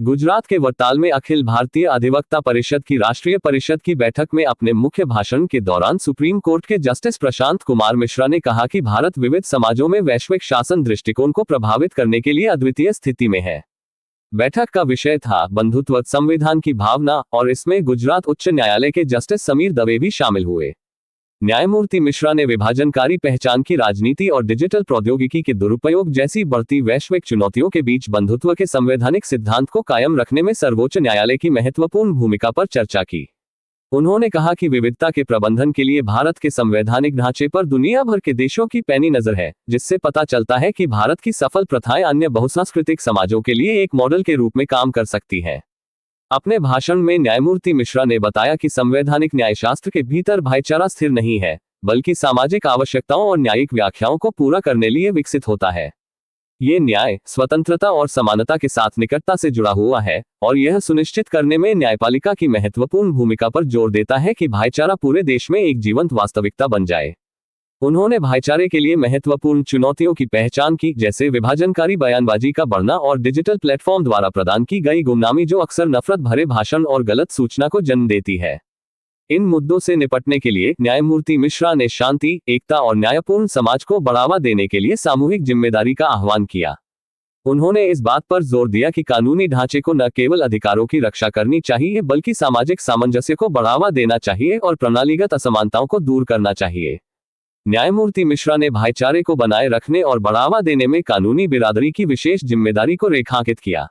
गुजरात के वडताल में अखिल भारतीय अधिवक्ता परिषद की राष्ट्रीय परिषद की बैठक में अपने मुख्य भाषण के दौरान सुप्रीम कोर्ट के जस्टिस प्रशांत कुमार मिश्रा ने कहा कि भारत विविध समाजों में वैश्विक शासन दृष्टिकोण को प्रभावित करने के लिए अद्वितीय स्थिति में है। बैठक का विषय था बंधुत्व संविधान की भावना, और इसमें गुजरात उच्च न्यायालय के जस्टिस समीर दवे भी शामिल हुए। न्यायमूर्ति मिश्रा ने विभाजनकारी पहचान की राजनीति और डिजिटल प्रौद्योगिकी के दुरुपयोग जैसी बढ़ती वैश्विक चुनौतियों के बीच बंधुत्व के संवैधानिक सिद्धांत को कायम रखने में सर्वोच्च न्यायालय की महत्वपूर्ण भूमिका पर चर्चा की। उन्होंने कहा कि विविधता के प्रबंधन के लिए भारत के संवैधानिक ढांचे पर दुनिया भर के देशों की पैनी नजर है, जिससे पता चलता है कि भारत की सफल प्रथाएं अन्य बहुसांस्कृतिक समाजों के लिए एक मॉडल के रूप में काम कर सकती हैं। अपने भाषण में न्यायमूर्ति मिश्रा ने बताया कि संवैधानिक न्यायशास्त्र के भीतर भाईचारा स्थिर नहीं है, बल्कि सामाजिक आवश्यकताओं और न्यायिक व्याख्याओं को पूरा करने लिए विकसित होता है। ये न्याय, स्वतंत्रता और समानता के साथ निकटता से जुड़ा हुआ है, और यह सुनिश्चित करने में न्यायपालिका की महत्वपूर्ण भूमिका पर जोर देता है कि भाईचारा पूरे देश में एक जीवंत वास्तविकता बन जाए। उन्होंने भाईचारे के लिए महत्वपूर्ण चुनौतियों की पहचान की, जैसे विभाजनकारी बयानबाजी का बढ़ना और डिजिटल प्लेटफॉर्म द्वारा प्रदान की गई गुमनामी, जो अक्सर नफरत भरे भाषण और गलत सूचना को जन्म देती है। इन मुद्दों से निपटने के लिए न्यायमूर्ति मिश्रा ने शांति, एकता और न्यायपूर्ण समाज को बढ़ावा देने के लिए सामूहिक जिम्मेदारी का आह्वान किया। उन्होंने इस बात पर जोर दिया कि कानूनी ढांचे को न केवल अधिकारों की रक्षा करनी चाहिए, बल्कि सामाजिक सामंजस्य को बढ़ावा देना चाहिए और प्रणालीगत असमानताओं को दूर करना चाहिए। न्यायमूर्ति मिश्रा ने भाईचारे को बनाए रखने और बढ़ावा देने में कानूनी बिरादरी की विशेष जिम्मेदारी को रेखांकित किया।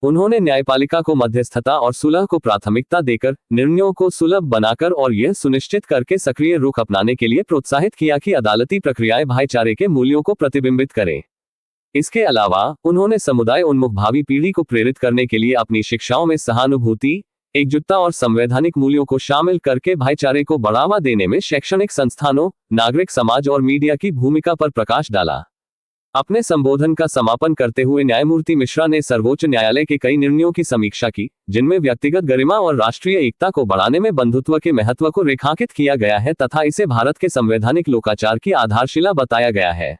उन्होंने न्यायपालिका को मध्यस्थता और सुलह को प्राथमिकता देकर, निर्णयों को सुलभ बनाकर और यह सुनिश्चित करके सक्रिय रुख अपनाने के लिए प्रोत्साहित किया कि अदालती प्रक्रियाएं भाईचारे के मूल्यों को प्रतिबिंबित करें। इसके अलावा उन्होंने समुदाय उन्मुख भावी पीढ़ी को प्रेरित करने के लिए अपनी शिक्षाओं में सहानुभूति, एकजुटता और संवैधानिक मूल्यों को शामिल करके भाईचारे को बढ़ावा देने में शैक्षणिक संस्थानों, नागरिक समाज और मीडिया की भूमिका पर प्रकाश डाला। अपने संबोधन का समापन करते हुए न्यायमूर्ति मिश्रा ने सर्वोच्च न्यायालय के कई निर्णयों की समीक्षा की, जिनमें व्यक्तिगत गरिमा और राष्ट्रीय एकता को बढ़ाने में बंधुत्व के महत्व को रेखांकित किया गया है तथा इसे भारत के संवैधानिक लोकाचार की आधारशिला बताया गया है।